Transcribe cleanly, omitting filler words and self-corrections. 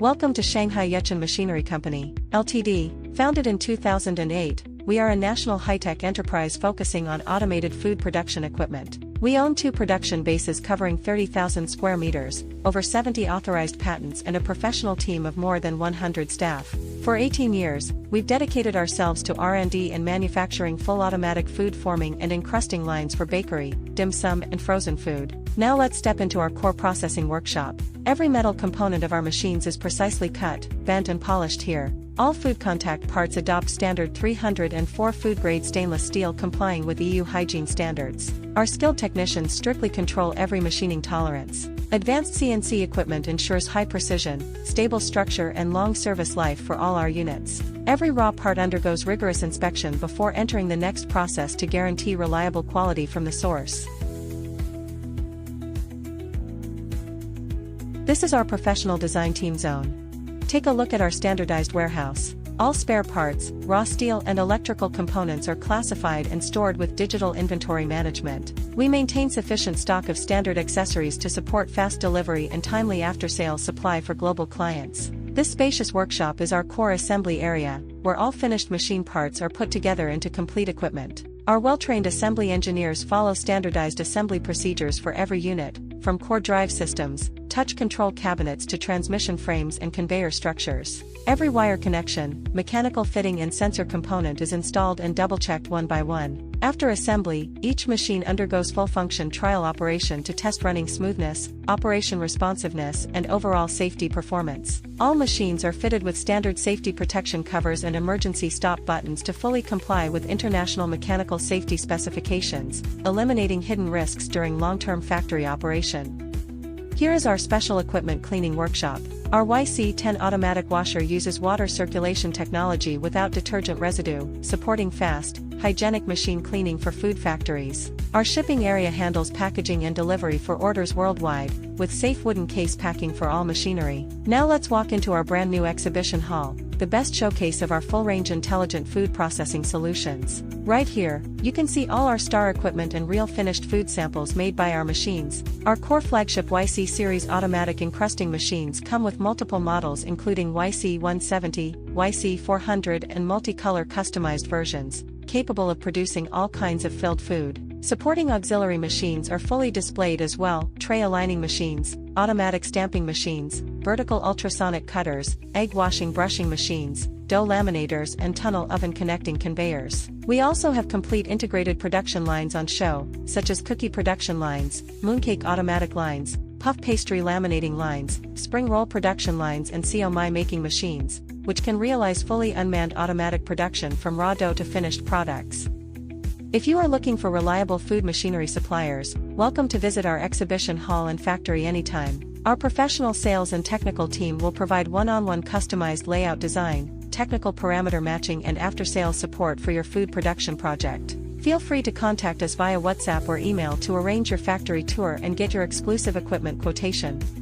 Welcome to Shanghai Yucheng Machinery Co, LTD, founded in 2008. We are a national high-tech enterprise focusing on automated food production equipment. We own 2 production bases covering 30,000 square meters, over 70 authorized patents and a professional team of more than 100 staff. For 18 years, we've dedicated ourselves to R&D and manufacturing full automatic food forming and encrusting lines for bakery, dim sum and frozen food. Now let's step into our core processing workshop. Every metal component of our machines is precisely cut, bent and polished here. All food contact parts adopt standard 304 food-grade stainless steel complying with EU hygiene standards. Our skilled technicians strictly control every machining tolerance. Advanced CNC equipment ensures high precision, stable structure and long service life for all our units. Every raw part undergoes rigorous inspection before entering the next process to guarantee reliable quality from the source. This is our professional design team zone. Take a look at our standardized warehouse. All spare parts, raw steel and electrical components are classified and stored with digital inventory management. We maintain sufficient stock of standard accessories to support fast delivery and timely after-sales supply for global clients. This spacious workshop is our core assembly area, where all finished machine parts are put together into complete equipment. Our well-trained assembly engineers follow standardized assembly procedures for every unit, from core drive systems, touch control cabinets to transmission frames and conveyor structures. Every wire connection, mechanical fitting and sensor component is installed and double-checked one by one. After assembly, each machine undergoes full-function trial operation to test running smoothness, operation responsiveness and overall safety performance. All machines are fitted with standard safety protection covers and emergency stop buttons to fully comply with international mechanical safety specifications, eliminating hidden risks during long-term factory operation. Here is our special equipment cleaning workshop. Our YC10 automatic washer uses water circulation technology without detergent residue, supporting fast, hygienic machine cleaning for food factories. Our shipping area handles packaging and delivery for orders worldwide, with safe wooden case packing for all machinery. Now let's walk into our brand new exhibition hall, the best showcase of our full-range intelligent food processing solutions. Right here, you can see all our star equipment and real finished food samples made by our machines. Our core flagship YC series automatic encrusting machines come with multiple models including YC170, YC400 and multicolor customized versions, capable of producing all kinds of filled food. Supporting auxiliary machines are fully displayed as well: tray aligning machines, automatic stamping machines, vertical ultrasonic cutters, egg washing brushing machines, dough laminators and tunnel oven connecting conveyors. We also have complete integrated production lines on show, such as cookie production lines, mooncake automatic lines, puff pastry laminating lines, spring roll production lines and siomai making machines, which can realize fully unmanned automatic production from raw dough to finished products. If you are looking for reliable food machinery suppliers, welcome to visit our exhibition hall and factory anytime. Our professional sales and technical team will provide one-on-one customized layout design, technical parameter matching and after-sales support for your food production project. Feel free to contact us via WhatsApp or email to arrange your factory tour and get your exclusive equipment quotation.